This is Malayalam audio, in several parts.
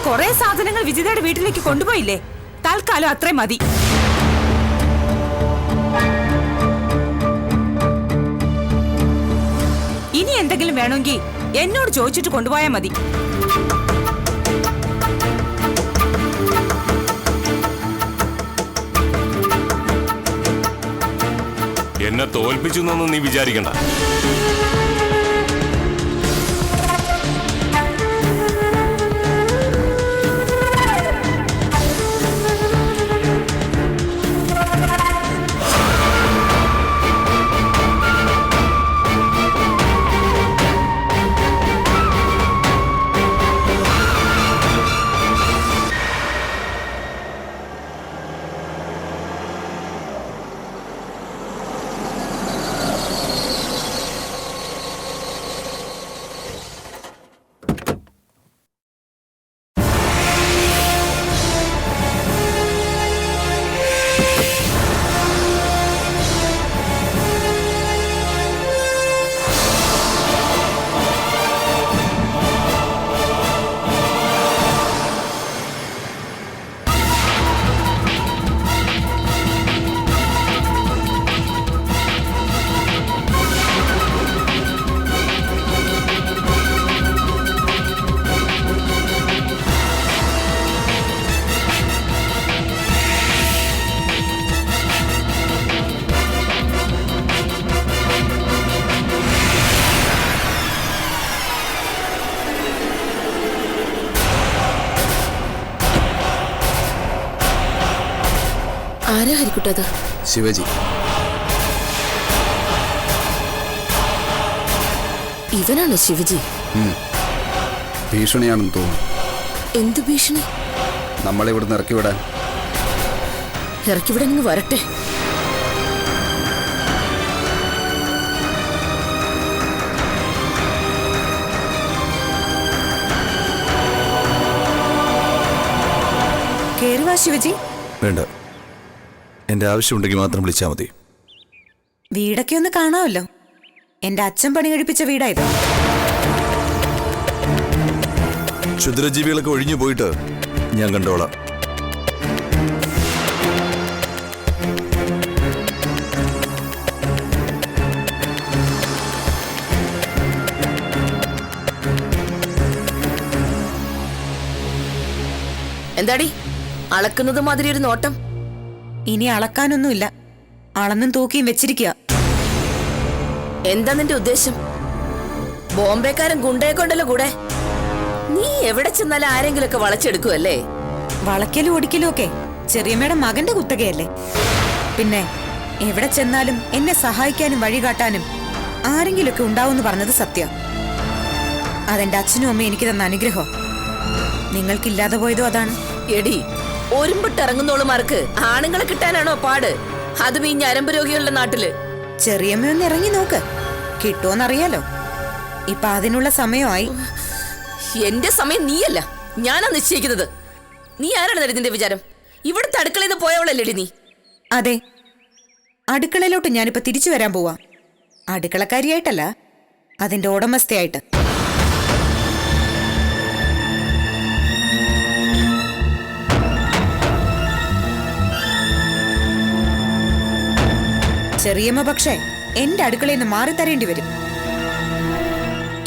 കുറെ സാധനങ്ങൾ വിജിതയുടെ വീട്ടിലേക്ക് കൊണ്ടുപോയില്ലേ? തൽക്കാലം അത്രയും മതി. ഇനി എന്തെങ്കിലും വേണമെങ്കിൽ എന്നോട് ചോദിച്ചിട്ട് കൊണ്ടുപോയാൽ മതി. എന്നെ തോൽപ്പിച്ചു എന്നൊന്നും നീ വിചാരിക്കണ്ട. ആരാ ഹരിക്കുട്ടത്? ശിവജി. ഇവനാണോ ശിവജി? ഭീഷണിയാണെന്ന് തോന്നുന്നു. എന്ത് ഭീഷണി? നമ്മളെ ഇവിടുന്ന് ഇറക്കിവിടാൻ. ഇറക്കിവിടാൻ വരട്ടെ. കേറുവാ ശിവജി. വേണ്ട, എന്റെ ആവശ്യമുണ്ടെങ്കിൽ മാത്രം വിളിച്ചാൽ മതി. വീടൊക്കെ ഒന്ന് കാണാമല്ലോ. എന്റെ അച്ഛൻ പണി കഴിപ്പിച്ച വീടായത്. ക്ഷുദ്രജീവികളൊക്കെ ഒഴിഞ്ഞു പോയിട്ട് ഞാൻ കണ്ടോളാം. എന്താടി അളക്കുന്നത് മാതിരി ഒരു നോട്ടം? ഇനി അളക്കാനൊന്നുമില്ല, അളന്നും തൂക്കിയും വെച്ചിരിക്കുക. എന്താ നിന്റെ ഉദ്ദേശം? ബോംബെക്കാരൻ ഗുണ്ടയെ കൊണ്ടല്ലോ കൂടെ. നീ എവിടെ ചെന്നാലും ആരെങ്കിലുമൊക്കെ വളച്ചെടുക്കുമല്ലേ? വളയ്ക്കലും ഒടിക്കലും ഒക്കെ ചെറിയമ്മയുടെ മകന്റെ കുത്തകയല്ലേ. പിന്നെ എവിടെ ചെന്നാലും എന്നെ സഹായിക്കാനും വഴികാട്ടാനും ആരെങ്കിലുമൊക്കെ ഉണ്ടാവുമെന്ന് പറഞ്ഞത് സത്യം. അതെന്റെ അച്ഛനും അമ്മയും എനിക്ക് തന്ന അനുഗ്രഹം. നിങ്ങൾക്കില്ലാതെ പോയതോ അതാണ്. എടി, ഒരുമ്പിട്ടിറങ്ങുന്നോളുമാർക്ക് ആണുങ്ങളെ കിട്ടാനാണോ പാട്? അതും ഈ ഞരമ്പ് രോഗികളുടെ നാട്ടില്. ചെറിയമ്മ ഒന്ന് ഇറങ്ങി നോക്ക്, കിട്ടുമോന്നറിയാലോ. ഇപ്പൊ അതിനുള്ള സമയമായി. എന്റെ സമയം നീയല്ല, ഞാനാ നിശ്ചയിക്കുന്നത്. നീ ആരാണ് നിന്റെ വിചാരം? ഇവിടുത്തെ അടുക്കളയിൽ നിന്ന് പോയവളല്ലേടി നീ? അതെ, അടുക്കളയിലോട്ട് ഞാനിപ്പോ തിരിച്ചു വരാൻ പോവാ. അടുക്കളക്കാരിയായിട്ടല്ല, അതിന്റെ ഉടമസ്ഥയായിട്ട്. ചെറിയമ്മ പക്ഷേ എന്റെ അടുക്കളയിൽ നിന്ന് മാറി തരേണ്ടി വരും.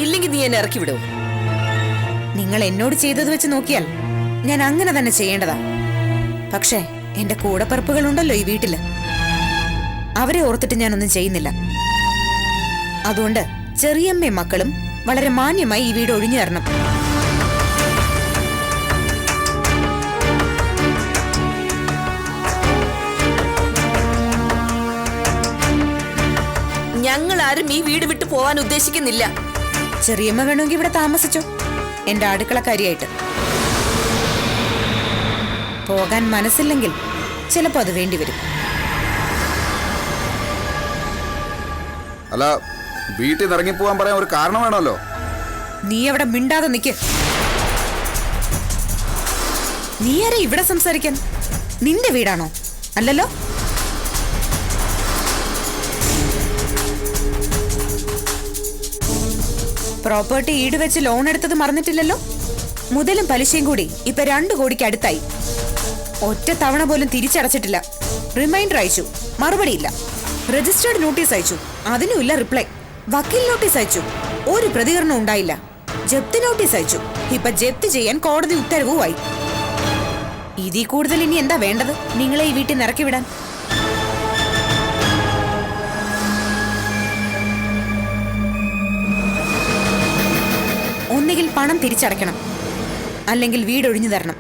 ഇല്ലെങ്കിൽ നീ എന്നെ ഇറക്കി വിടുവോ? നിങ്ങൾ എന്നോട് ചെയ്തത് വെച്ച് നോക്കിയാൽ ഞാൻ അങ്ങനെ തന്നെ ചെയ്യേണ്ടതാ. പക്ഷേ എന്റെ കൂടപ്പിറപ്പുകളുണ്ടല്ലോ ഈ വീട്ടില്, അവരെ ഓർത്തിട്ട് ഞാനൊന്നും ചെയ്യുന്നില്ല. അതുകൊണ്ട് ചെറിയമ്മയും മക്കളും വളരെ മാന്യമായി ഈ വീട് ഒഴിഞ്ഞു തരണം. ഞങ്ങൾ ആരും ഈ വീട് വിട്ടു പോവാൻ ഉദ്ദേശിക്കുന്നില്ല. ചെറിയമ്മ വേണമെങ്കിൽ ഇവിടെ താമസിച്ചോ, എന്റെ അടുക്കളക്കാരിയായിട്ട്. പോകാൻ മനസ്സില്ലെങ്കിൽ ചിലപ്പോ അത് വേണ്ടിവരും. അല്ല, വീട്ടിൽ നിന്ന് ഇറങ്ങിപ്പോവാൻ പറയാൻ ഒരു കാരണം വേണമല്ലോ. നീ അവിടെ മിണ്ടാതെ നിൽക്ക്. നീ ആരെ ഇവിടെ സംസാരിക്കാൻ? നിന്റെ വീടാണോ? അല്ലല്ലോ. പ്രോപ്പർട്ടി ഈട് വെച്ച് ലോൺ എടുത്തത് മറന്നിട്ടില്ലല്ലോ. മുതലും പലിശയും കൂടി ഇപ്പൊ 2 കോടിക്ക് അടുത്തായി. ഒറ്റ തവണ പോലും തിരിച്ചടച്ചിട്ടില്ല. റിമൈൻഡർ അയച്ചു, മറുപടിയില്ല. രജിസ്റ്റേർഡ് നോട്ടീസ് അയച്ചു, അതിനുമില്ല റിപ്ലൈ. വക്കീൽ നോട്ടീസ് അയച്ചു, ഒരു പ്രതികരണം ഉണ്ടായില്ല. ജപ്തി നോട്ടീസ് അയച്ചു, ഇപ്പൊ ജപ്തി ചെയ്യാൻ കോടതി ഉത്തരവുമായി. ഇതിൽ കൂടുതൽ ഇനി എന്താ വേണ്ടത് നിങ്ങളെ ഈ വീട്ടിൽ നിന്ന് ഇറക്കി വിടാൻ? ഒന്നുകിൽ പണം തിരിച്ചടയ്ക്കണം, അല്ലെങ്കിൽ വീട് ഒഴിഞ്ഞു തരണം.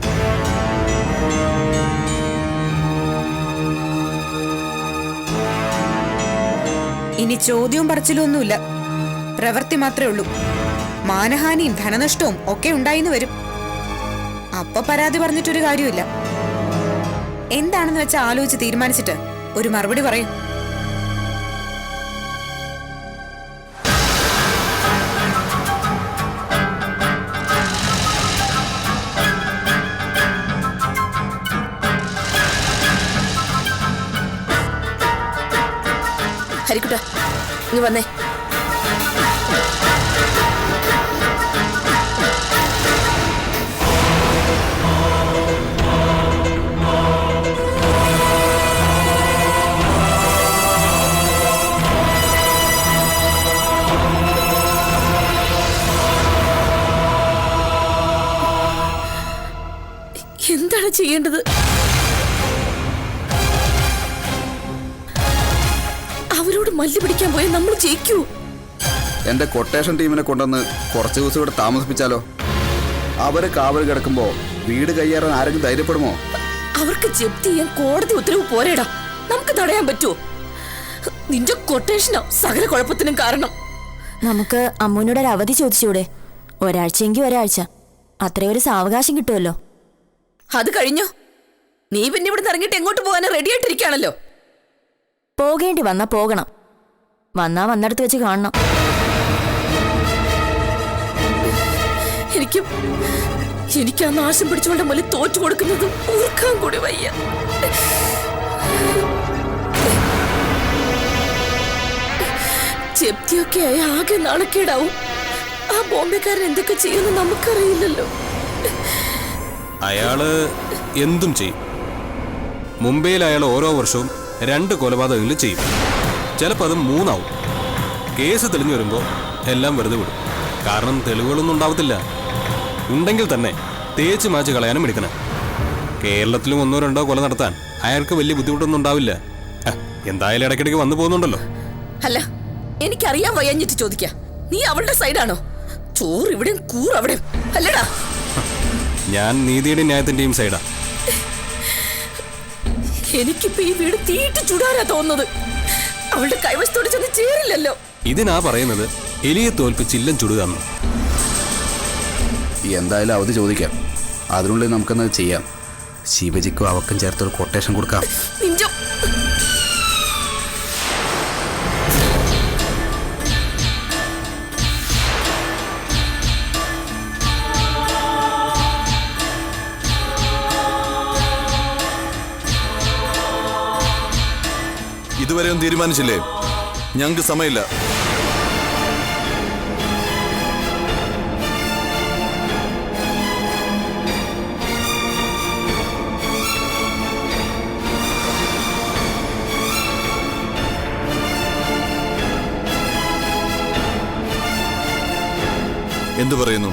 ഇനി ചോദ്യവും പറച്ചിലും ഒന്നുമില്ല, പ്രവൃത്തി മാത്രമേ ഉള്ളൂ. മാനഹാനിയും ധനനഷ്ടവും ഒക്കെ ഉണ്ടായിന്ന് വരും. അപ്പൊ പരാതി പറഞ്ഞിട്ടൊരു കാര്യമില്ല. എന്താണെന്ന് വെച്ചാൽ ആലോചിച്ച് തീരുമാനിച്ചിട്ട് ഒരു മറുപടി പറയും. ഹരിക്കുട്ട, നീ വന്നേ. എന്താണ് ചെയ്യേണ്ടത്? അവരോട് മല്ലു പിടിക്കാൻ പോയാൽ നമ്മൾ ജയിക്കൂ. എന്റെ കൊട്ടേഷൻ ടീമിനെ കൊണ്ടുവന്ന് കുറച്ച് ദിവസം ഇവിടെ താമസിപ്പിച്ചാലോ? അവര് കാവൽ കിടക്കുമ്പോ വീട് കയ്യേറാൻ ആരെങ്കിലും ധൈര്യപ്പെടുമോ? അവർക്ക് ജപ്തി ചെയ്യാൻ കോടതി ഉത്തരവ് പോരേടാ, നമുക്ക് തടയാൻ പറ്റുമോ? നിന്റെ കൊട്ടേഷനോ സകല കുഴപ്പത്തിനും കാരണം. നമുക്ക് അമ്മൂനോട് ഒരു അവധി ചോദിച്ചൂടെ? ഒരാഴ്ചയെങ്കിൽ ഒരാഴ്ച, അത്രയും ഒരു സാവകാശം കിട്ടുമല്ലോ. അത് കഴിഞ്ഞു. നീ പിന്നെ ഇവിടെ ഇറങ്ങിയിട്ട് എങ്ങോട്ട് പോകാനും റെഡി ആയിട്ടിരിക്കുകയാണല്ലോ. പോകേണ്ടി വന്നാ പോകണം, വന്നാ വന്നിടത്ത് വെച്ച് കാണണം. എനിക്ക് ആ നാശം പിടിച്ചുകൊണ്ട് മുന്നിൽ തോറ്റു കൊടുക്കുന്നതും ഓർക്കാൻ കൂടി വയ്യ. ജപ്തിയൊക്കെ ആയ ആകെ നാണക്കേടാവും. ആ ബോംബെക്കാരൻ എന്തൊക്കെ ചെയ്യുന്നു നമുക്കറിയില്ലല്ലോ. അയാള് എന്തും ചെയ്യും. മുംബൈയിൽ അയാൾ ഓരോ വർഷവും 2 കൊലപാതകങ്ങൾ ചെയ്യും. ചിലപ്പോൾ അത് 3 ആവും. കേസ് തെളിഞ്ഞു വരുമ്പോൾ എല്ലാം വെറുതെ വിടും. കാരണം തെളിവുകളൊന്നും ഉണ്ടാവത്തില്ല. ഉണ്ടെങ്കിൽ തന്നെ തേച്ച് മാച്ച് കളയാനും എടുക്കണം. കേരളത്തിലും 1-2 കൊല നടത്താൻ അയാൾക്ക് വലിയ ബുദ്ധിമുട്ടൊന്നും ഉണ്ടാവില്ല. എന്തായാലും ഇടയ്ക്കിടയ്ക്ക് വന്നു പോകുന്നുണ്ടല്ലോ. അല്ല, എനിക്കറിയാൻ വയ്യഞ്ഞിട്ട് ചോദിക്കാം, നീ അവളുടെ സൈഡാണോ? ചോറ് ഇവിടെയും കൂറ് അവിടെയും അല്ലടാ. ഞാൻ നീതിയുടെയും ന്യായത്തിന്റെയും സൈഡാ. എനിക്കിപ്പോ ഈ വീട് തീയിട്ട് ചുടാനാ തോന്നുന്നത്. അവളുടെ കൈവശത്തോട് ചെന്ന് ചേരില്ലല്ലോ. ഇതിനാ പറയുന്നത് എലിയെ തോൽപ്പിച്ചില്ലം ചുടുകയെന്ന്. എന്തായാലും അവധി ചോദിക്കാം. അതിനുള്ളിൽ നമുക്കെന്നത് ചെയ്യാം. ശിവജിക്കും അവക്കും ചേർത്തൊരു കൊട്ടേഷൻ കൊടുക്കാം. ഇതുവരെയും തീരുമാനിച്ചില്ലേ? ഞങ്ങൾക്ക് സമയമില്ല. എന്തു പറയുന്നു?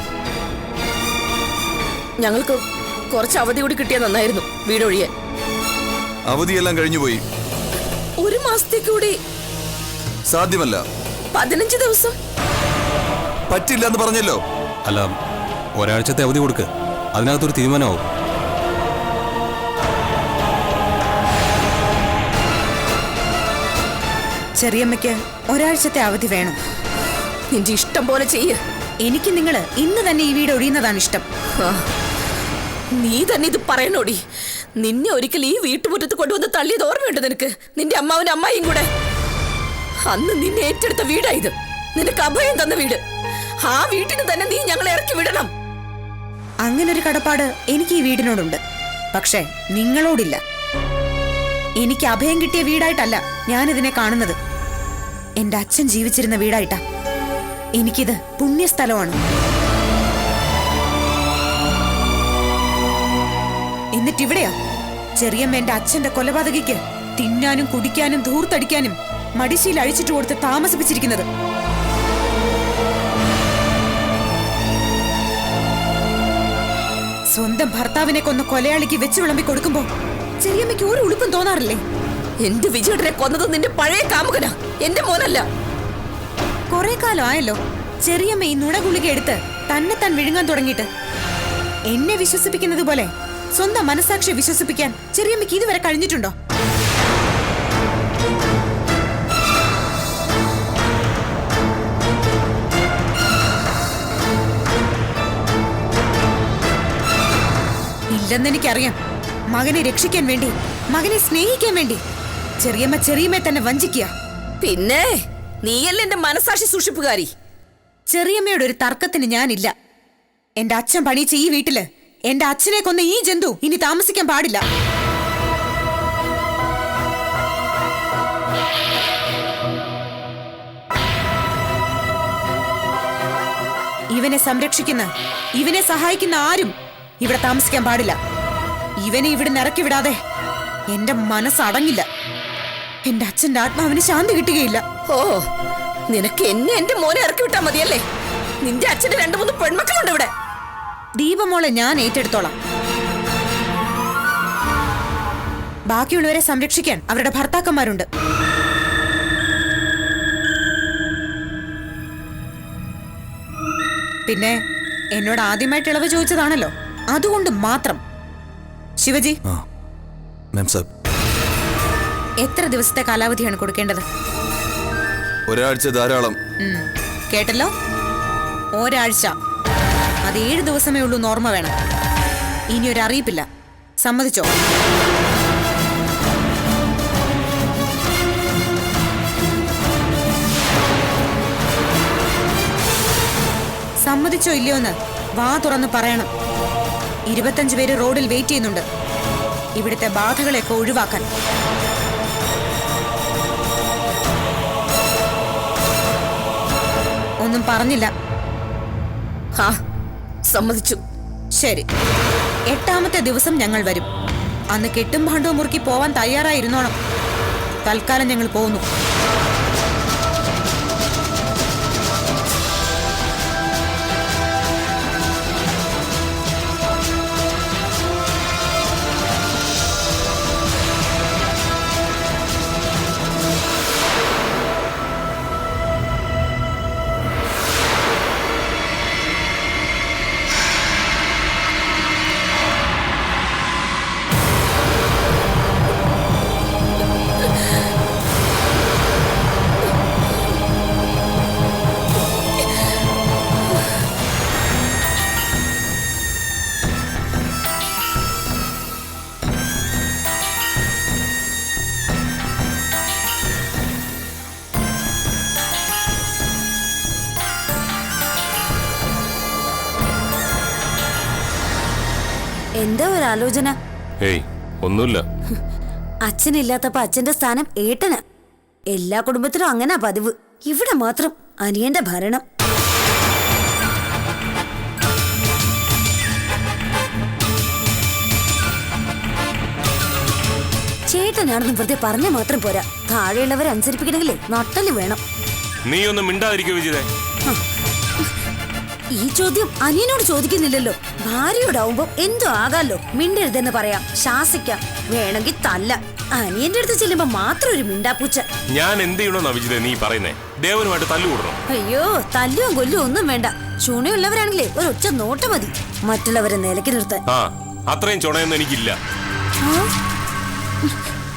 ഞങ്ങൾക്ക് കുറച്ച് അവധി കൂടി കിട്ടിയാൽ നന്നായിരുന്നു വീടൊഴിയാൻ. അവധിയെല്ലാം കഴിഞ്ഞുപോയി. 1 മാസത്തേക്ക് കൂടി സാധ്യമല്ല. 15 ദിവസം പറ്റില്ല എന്ന് പറഞ്ഞല്ലോ. അല്ല, ഒരാഴ്ചത്തെ അവധി കൊടുക്ക്. അതിനകത്തൊരു തീരുമാനമാവും. ചെറിയമ്മയ്ക്ക് ഒരാഴ്ചത്തെ അവധി വേണം. നിന്റെ ഇഷ്ടം പോലെ ചെയ്യ്. എനിക്ക് നിങ്ങൾ ഇന്ന് തന്നെ ഈ വീട് ഒഴിയുന്നതാണ് ഇഷ്ടം. നീ തന്നെ ഇത് പറയണോടി. നിന്നെ ഒരിക്കൽ ഈ വീട്ടുമുറ്റത്ത് കൊണ്ടുവന്ന് തള്ളിയത് ഓർമ്മയുണ്ട് നിനക്ക്? നിന്റെ അമ്മാവനും അമ്മായിയും കൂടെ. അന്ന് നിന്നെ ഏറ്റെടുത്ത വീടായത്, നിനക്ക് അഭയം തന്ന വീട്. ആ വീട്ടിന് തന്നെ നീ ഞങ്ങളെ ഇറക്കി വിടണം. അങ്ങനൊരു കടപ്പാട് എനിക്ക് ഈ വീടിനോടുണ്ട്. പക്ഷേ നിങ്ങളോടില്ല. എനിക്ക് അഭയം കിട്ടിയ വീടായിട്ടല്ല ഞാനിതിനെ കാണുന്നത്. എന്റെ അച്ഛൻ ജീവിച്ചിരുന്ന വീടായിട്ടാ. എനിക്കിത് പുണ്യസ്ഥലമാണ്. എന്നിട്ടിവിടെയാ ചെറിയമ്മ എന്റെ അച്ഛന്റെ കൊലപാതകിക്ക് തിന്നാനും കുടിക്കാനും ധൂർത്തടിക്കാനും മടിശീൽ അഴിച്ചിട്ട് കൊടുത്ത് താമസിപ്പിച്ചിരിക്കുന്നത്. സ്വന്തം ഭർത്താവിനെ കൊന്ന കൊലയാളിക്ക് വെച്ച് വിളമ്പി കൊടുക്കുമ്പോ ചെറിയമ്മയ്ക്ക് ഒരു ഉളുപ്പും തോന്നാറില്ലേ? എന്റെ വിജയേട്ടനെ കൊന്നത് നിന്റെ പഴയ കാമുകനാ, എന്റെ മോനല്ല. കുറെ കാലം ആയല്ലോ ചെറിയമ്മ ഈ നുണഗുളിക എടുത്ത് തന്നെ താൻ വിഴുങ്ങാൻ തുടങ്ങിയിട്ട്. എന്നെ വിശ്വസിപ്പിക്കുന്നത് പോലെ സ്വന്തം മനസാക്ഷിയെ വിശ്വസിപ്പിക്കാൻ ചെറിയമ്മയ്ക്ക് ഇതുവരെ കഴിഞ്ഞിട്ടുണ്ടോ? ഇല്ലെന്നെനിക്കറിയാം. മകനെ രക്ഷിക്കാൻ വേണ്ടി, മകനെ സ്നേഹിക്കാൻ വേണ്ടി ചെറിയമ്മയെ തന്നെ വഞ്ചിക്കുക. പിന്നെ നീയല്ലേ എന്റെ മനസാക്ഷി സൂക്ഷിപ്പുകാരി. ചെറിയമ്മയുടെ ഒരു തർക്കത്തിന് ഞാനില്ല. എന്റെ അച്ഛൻ പണിയിച്ച ഈ വീട്ടില് എന്റെ അച്ഛനെ കൊന്ന ഈ ജന്തു ഇനി താമസിക്കാൻ പാടില്ല. ഇവനെ സംരക്ഷിക്കുന്ന, ഇവനെ സഹായിക്കുന്ന ആരും ഇവിടെ താമസിക്കാൻ പാടില്ല. ഇവനെ ഇവിടെ ഇറക്കി വിടാതെ എന്റെ മനസ്സടങ്ങില്ല. എന്റെ അച്ഛന്റെ ആത്മാവിന് ശാന്തി കിട്ടുകയില്ല. ഓ, നിനക്ക് എന്നെ എന്റെ മോനെ ഇറക്കി വിട്ടാ മതിയല്ലേ? നിന്റെ അച്ഛന്റെ 2-3 പെൺമക്കളുണ്ട് ഇവിടെ. ദീപമോളെ ഞാൻ ഏറ്റെടുത്തോളാം. ബാക്കിയുള്ളവരെ സംരക്ഷിക്കാൻ അവരുടെ ഭർത്താക്കന്മാരുണ്ട്. പിന്നെ എന്നോട് ആദ്യമായിട്ട് ഇളവ് ചോദിച്ചതാണല്ലോ, അതുകൊണ്ട് മാത്രം. ശിവജി, എത്ര ദിവസത്തെ കാലാവധിയാണ് കൊടുക്കേണ്ടത്? ഒരാഴ്ച ധാരാളം. കേട്ടല്ലോ, ഒരാഴ്ച. അത് 7 ദിവസമേ ഉള്ളൂ. ഓർമ്മ വേണം. ഇനി ഒരു അറിയിപ്പില്ല. സമ്മതിച്ചോ? സമ്മതിച്ചോ ഇല്ലയോ എന്ന് വാ തുറന്ന് പറയണം. 25 പേര് റോഡിൽ വെയിറ്റ് ചെയ്യുന്നുണ്ട് ഇവിടുത്തെ ബാധകളെയൊക്കെ ഒഴിവാക്കാൻ. ഒന്നും പറഞ്ഞില്ല. ആ, സമ്മതിച്ചു. ശരി, 8ാമത്തെ ദിവസം ഞങ്ങൾ വരും. അന്ന് കെട്ടും ഭാണ്ഡവും മുറുക്കി പോവാൻ തയ്യാറായിരുന്നോണം. തൽക്കാലം ഞങ്ങൾ പോകുന്നു. എന്താ ഒരു ആലോചന? ഏയ്, ഒന്നുമില്ല. അച്ഛനില്ലാത്തപ്പോ അച്ഛന്റെ സ്ഥാനം ഏട്ടനാ. എല്ലാ കുടുംബത്തിലും അങ്ങനെ പതിവ്. ഇവിടെ മാത്രം അനിയന്റെ ഭരണം. ചേട്ടനാണെന്ന് വെറുതെ പറഞ്ഞ മാത്രം പോരാ. താഴെയുള്ളവരെ അനുസരിപ്പിക്കണമെങ്കിലേ നട്ടല് വേണം. നീ ഒന്നും മിണ്ടാതിരിക്കോ വിജിതേ. ഈ ചോദ്യം അനിയനോട് ചോദിക്കുന്നില്ലല്ലോ. ഭാര്യയോടാവുമ്പോ എന്തോ ആകാലോ. മിണ്ടരുതെന്ന് പറയാം, ശാസിക്കാം, വേണമെങ്കിൽ തല്ല. അനിയന്റെ അടുത്ത് ചെല്ലുമ്പോ മാത്രം ഒരു മിണ്ടാപ്പൂച്ച. ഞാൻ എന്ത് ചെയ്യണോന്നാ വിജിതേ നീ പറയുന്നേ? ദേവനുമായിട്ട് തല്ലുകൂടണം? അയ്യോ, തല്ലുവും കൊല്ലും ഒന്നും വേണ്ട. ചുണയുള്ളവരാണെങ്കിലേ ഒരു ഒറ്റ നോട്ടം മതി മറ്റുള്ളവരെ നിലയ്ക്ക് നിർത്താൻ. ആ, അത്രയും ചുണയൊന്നും എനിക്കില്ല.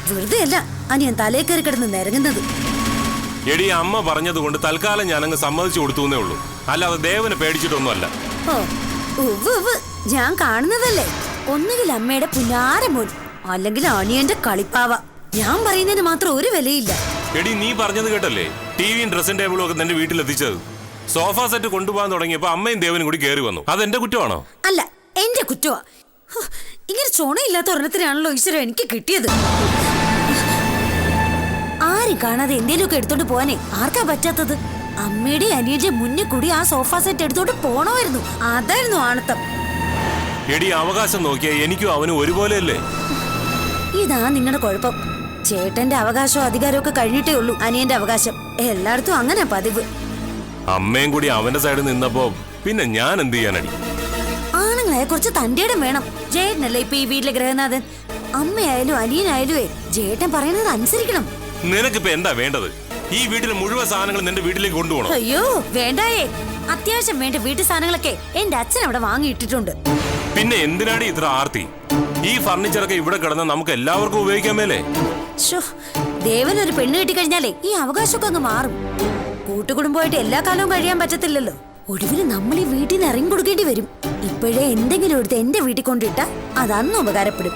വെറുതെ അല്ല അനിയൻ തലേ കയറി കിടന്ന് നിരങ്ങുന്നത്. എടി, അമ്മ പറഞ്ഞത് കൊണ്ട് തൽക്കാലം ഞാനങ്ങ് സമ്മതിച്ചു കൊടുത്തേ ഉള്ളൂ. അല്ലാതെ ദേവനെ പേടിച്ചിട്ടൊന്നുമല്ല. ഓ, ഉവ്വ് ഞാൻ കാണുന്നതല്ലേ. ഒന്നുകിൽ അമ്മയുടെ പുന്നാരമോൻ, അല്ലെങ്കിൽ അനിയന്റെ കളിപ്പാവ. ഞാൻ പറയുന്നതിന് മാത്രം ഒരു വിലയില്ല. എടി, നീ പറഞ്ഞത് കേട്ടല്ലേ ടിവിയും ഡ്രസ്സിംഗ് ടേബിളും ഒക്കെ നിന്റെ വീട്ടിലെത്തിച്ചത്? സോഫ സെറ്റ് കൊണ്ടുപോകാൻ തുടങ്ങിയപ്പോ അമ്മയും ദേവനും കൂടി കയറി വന്നു. അതെന്റെ കുറ്റമാണോ? അല്ല, എന്റെ കുറ്റമാ. ഇങ്ങനെ ചുണയില്ലാത്ത ഒരെണ്ണത്തിനാണല്ലോ ഈശ്വരൻ എനിക്ക് കിട്ടിയത്. ആരും കാണാതെ എന്തേലുമൊക്കെ എടുത്തോണ്ട് പോവാനേ ആർക്കാ പറ്റാത്തത്? അമ്മയുടെ അനിയന്റെ മുന്നിൽ കൂടി ആ സോഫ സെറ്റ് എടുത്തോണ്ട് പോണമായിരുന്നു. അതായിരുന്നു ആണത്തം. എടി അവകാശം നോക്കിയാ എനിക്കും അവനും ഒരുപോലെയല്ലേ? ഇതാ നിങ്ങളുടെ കുഴപ്പം. ചേട്ടന്റെ അവകാശവും അധികാരവും ഒക്കെ കഴിഞ്ഞിട്ടേ ഉള്ളൂ അനിയന്റെ അവകാശം. എല്ലായിടത്തും അങ്ങനെ പതിവ്. അമ്മയും കൂടി അവന്റെ സൈഡിൽ നിന്നപ്പോ പിന്നെ ഞാൻ എന്ത് ചെയ്യാനടി? ആണുങ്ങളെ കുറച്ച് തന്റെയിടം വേണം. ചേട്ടനല്ലേ ഇപ്പൊ ഈ വീട്ടിലെ ഗ്രഹനാഥൻ. അമ്മയായാലും അനിയനായാലുവേ ചേട്ടൻ പറയുന്നത് അനുസരിക്കണം. നിനക്കിപ്പോ എന്താ വേണ്ടത്? ഈ വീട്ടിലെ മുഴുവൻ സാധനങ്ങൾ നിന്റെ വീട്ടിലേക്ക് കൊണ്ടുപോകണം? അയ്യോ വേണ്ടായേ. അത്യാവശ്യം വേണ്ട വീട്ടു സാധനങ്ങളൊക്കെ എന്റെ അച്ഛൻ അവിടെ വാങ്ങിയിട്ടിട്ടുണ്ട്. പിന്നെ എന്തിനാണ് ഇത്ര ആർത്തി? ഈ ഫർണിച്ചറൊക്കെ ഇവിടെ കിടന്ന് നമുക്ക് എല്ലാവർക്കും ഉപയോഗിക്കാൻ മേലേ? ദേവനൊരു പെണ്ണ് കിട്ടിക്കഴിഞ്ഞാലേ ഈ അവകാശമൊക്കെ അങ്ങ് മാറും. കൂട്ടുകുടുംബമായിട്ട് എല്ലാ കാലവും കഴിയാൻ പറ്റത്തില്ലല്ലോ. ഒടുവിൽ നമ്മൾ ഈ വീട്ടിൽ നിന്ന് ഇറങ്ങി കൊടുക്കേണ്ടി വരും. ഇപ്പോഴേ എന്തെങ്കിലും എടുത്ത് എന്റെ വീട്ടിൽ കൊണ്ടിട്ടാ അതന്ന് ഉപകാരപ്പെടും.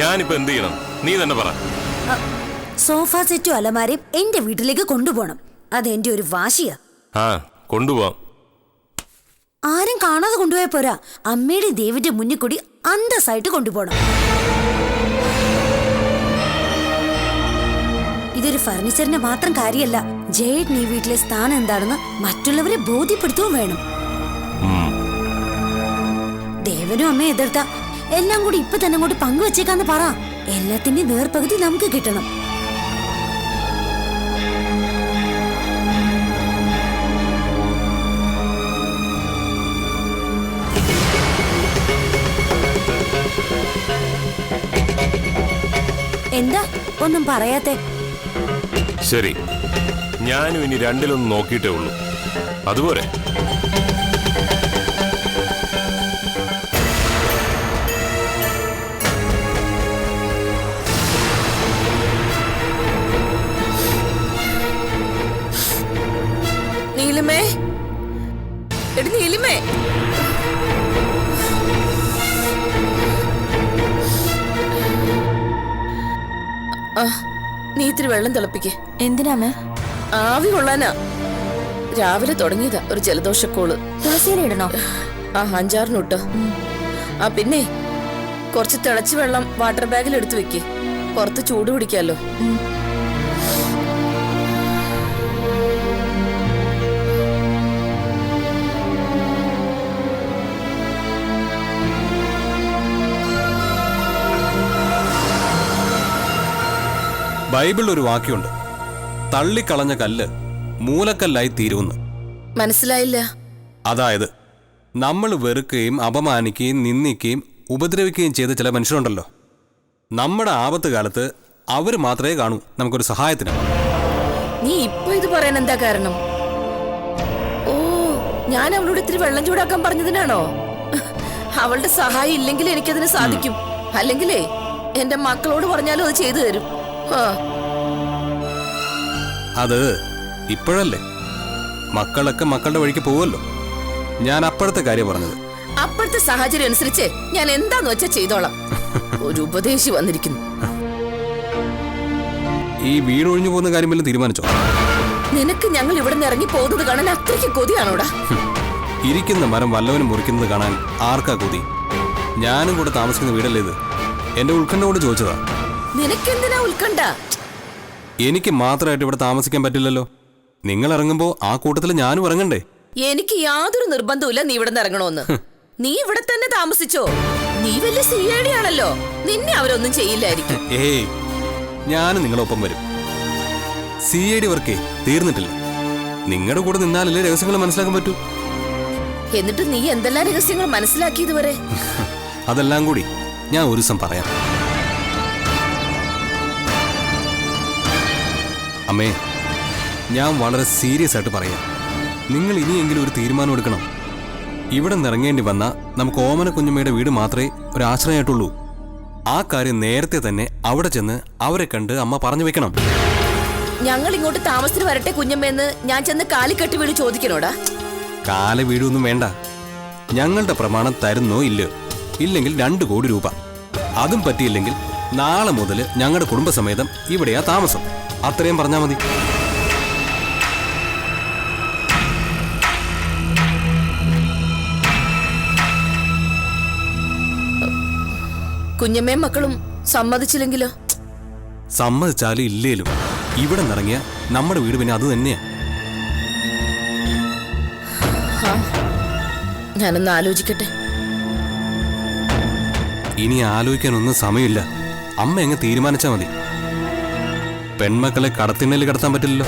ഞാനിപ്പോ എന്ത് ചെയ്യണം? നീ തന്നെ പറ. സോഫ സെറ്റും അലമാരയും എന്റെ വീട്ടിലേക്ക് കൊണ്ടുപോകണം. അതെന്റെ ഒരു വാശിയാ. ആ കൊണ്ടുപോവാം. ആരും കാണാതെ കൊണ്ടുപോയ പോരാ, അമ്മയുടെ ദേവിന്റെ മുന്നിൽ കൂടി അന്തസ്സായിട്ട് കൊണ്ടുപോകണം. ഇതൊരു ഫർണിച്ചറിന്റെ മാത്രം കാര്യമല്ല. ജയേട്ടൻ ഈ വീട്ടിലെ സ്ഥാനം എന്താണെന്ന് മറ്റുള്ളവരെ ബോധ്യപ്പെടുത്തുകയും വേണം. ദേവനും അമ്മയെ എതിർത്ത എല്ലാം കൂടി ഇപ്പൊ തന്നെ അങ്ങോട്ട് പങ്കുവച്ചേക്കാന്ന് പറ. എല്ലാത്തിന്റെയും നേർപകുതി നമുക്ക് കിട്ടണം. എന്താ ഒന്നും പറയാത്തെ? ശരി, ഞാനും ഇനി രണ്ടിലൊന്നും നോക്കിയിട്ടേ ഉള്ളൂ. അതുപോലെ നീലിമേ, എടി നീലിമേ, നീ ഇത്തിരി വെള്ളം തിളപ്പിക്കേ. എന്തിനാമേ? ആവി കൊള്ളാനാ. രാവിലെ തുടങ്ങിയതാ ഒരു ജലദോഷക്കോള്. തുളസിയില ഇടണോ? 5-6 ഇട്ടോ. പിന്നെ കുറച്ച് തിളച്ച വെള്ളം വാട്ടർ ബാഗിൽ എടുത്തു വെക്കേ. പുറത്ത് ചൂട് പിടിക്കാലോ. ബൈബിളിൽ ഒരു വാക്യമുണ്ട്, തള്ളിക്കളഞ്ഞ കല്ല് മൂലക്കല്ലായി തീരുമെന്ന്. മനസ്സിലായില്ല. അതായത് നമ്മൾ വെറുക്കുകയും അപമാനിക്കുകയും നിന്ദിക്കുകയും ഉപദ്രവിക്കുകയും ചെയ്ത ചില മനുഷ്യരുണ്ടല്ലോ, നമ്മുടെ ആപത്ത് കാലത്ത് അവർ മാത്രമേ കാണൂ നമുക്കൊരു സഹായത്തിന്. നീ ഇപ്പൊ ഇത് പറയാൻ എന്താ കാരണം? ഓ, ഞാൻ അവളോട് ഇത്തിരി വെള്ളം ചൂടാക്കാൻ പറഞ്ഞതിനാണോ? അവളുടെ സഹായം ഇല്ലെങ്കിൽ എനിക്കതിന് സാധിക്കും. അല്ലെങ്കിലേ എന്റെ മക്കളോട് പറഞ്ഞാലും അത് ചെയ്തു തരും. അത് ഇപ്പോഴല്ലേ, മക്കളൊക്കെ മക്കളുടെ വഴിക്ക് പോവല്ലോ. ഞാൻ അപ്പോഴത്തെ കാര്യം പറഞ്ഞത്. അപ്പോഴത്തെ സാഹചര്യം അനുസരിച്ച് ഞാൻ എന്താന്ന് വെച്ചാ ചെയ്തോളാം. ഒരു ഉപദേശി വന്നിരിക്കുന്നു. ഈ വീട് ഒഴിഞ്ഞു പോകുന്ന കാര്യം വല്ലതും തീരുമാനിച്ചോ? നിനക്ക് ഞങ്ങൾ ഇവിടെ നിന്ന് ഇറങ്ങി പോകുന്നത് കാണാൻ അത്രയ്ക്ക് കൊതിയാണോടാ? ഇരിക്കുന്ന മരം വല്ലവനും മുറിക്കുന്നത് കാണാൻ ആർക്കാ കൊതി? ഞാനും കൂടെ താമസിക്കുന്ന വീടല്ലേ ഇത്. എന്റെ ഉത്കണ്ഠ കൊണ്ട് ചോദിച്ചതാ. നിനക്കെന്തിനാ ഉത്കണ്ഠ? എനിക്ക് മാത്രമായിട്ട് ഇവിടെ താമസിക്കാൻ പറ്റില്ലല്ലോ. നിങ്ങൾ ഇറങ്ങുമ്പോ ആ കൂട്ടത്തിൽ ഞാനും ഇറങ്ങണ്ടേ? എനിക്ക് യാതൊരു നിർബന്ധവുമില്ല നീ ഇവിടെ നിന്ന് ഇറങ്ങണോന്ന്. നീ ഇവിടെ തന്നെ താമസിച്ചോ. നീ വലിയ CID ആണല്ലോ. നിന്നെ അവരൊന്നും ചെയ്യില്ലായിരിക്കും. ഏയ്, ഞാനും നിങ്ങളൊപ്പം വരും. CID വർക്കേ തീർന്നിട്ടില്ല. നിങ്ങളുടെ കൂടെ നിന്നാലല്ലേ രഹസ്യങ്ങൾ മനസ്സിലാക്കാൻ പറ്റൂ. എന്നിട്ട് നീ എന്തെല്ലാം രഹസ്യങ്ങൾ മനസ്സിലാക്കി ഇതുവരെ? അതെല്ലാം കൂടി ഞാൻ ഒരു ദിവസം പറയാം. അമ്മേ, ഞാൻ വളരെ സീരിയസ് ആയിട്ട് പറയാം. നിങ്ങൾ ഇനിയെങ്കിലും ഒരു തീരുമാനം എടുക്കണം. ഇവിടെ നിന്ന് ഇറങ്ങേണ്ടി വന്നാൽ നമുക്ക് ഓമന കുഞ്ഞമ്മയുടെ വീട് മാത്രമേ ഒരു ആശ്രയമായിട്ടുള്ളൂ. ആ കാര്യം നേരത്തെ തന്നെ അവിടെ ചെന്ന് അവരെ കണ്ട് അമ്മ പറഞ്ഞു വെക്കണം. ഞങ്ങൾ ഇങ്ങോട്ട് താമസത്തിന് വരട്ടെ കുഞ്ഞമ്മയെന്ന് ഞാൻ ചെന്ന് കാലിക്കട്ടി വീട് ചോദിക്കണോടാ? കാല വീടൊന്നും വേണ്ട. ഞങ്ങളുടെ പ്രമാണം തരുന്നോ ഇല്ലയോ? ഇല്ലെങ്കിൽ 2 കോടി രൂപ. അതും പറ്റിയില്ലെങ്കിൽ നാളെ മുതൽ ഞങ്ങളുടെ കുടുംബസമേതം ഇവിടെയാ താമസം. അത്രയും പറഞ്ഞാൽ മതി. കുഞ്ഞമ്മയും മക്കളും സമ്മതിച്ചില്ലെങ്കിലോ? സമ്മതിച്ചാലും ഇല്ലേലും ഇവിടെ നിറങ്ങിയ നമ്മുടെ വീട് പിന്നെ അത് തന്നെയാ. ഞാനൊന്ന് ആലോചിക്കട്ടെ. ഇനി ആലോചിക്കാനൊന്നും സമയമില്ല. അമ്മ എങ്ങ് തീരുമാനിച്ചാൽ മതി. പെൺമക്കളെ കടത്തിണ്ണയിൽ കിടത്താൻ പറ്റില്ലല്ലോ.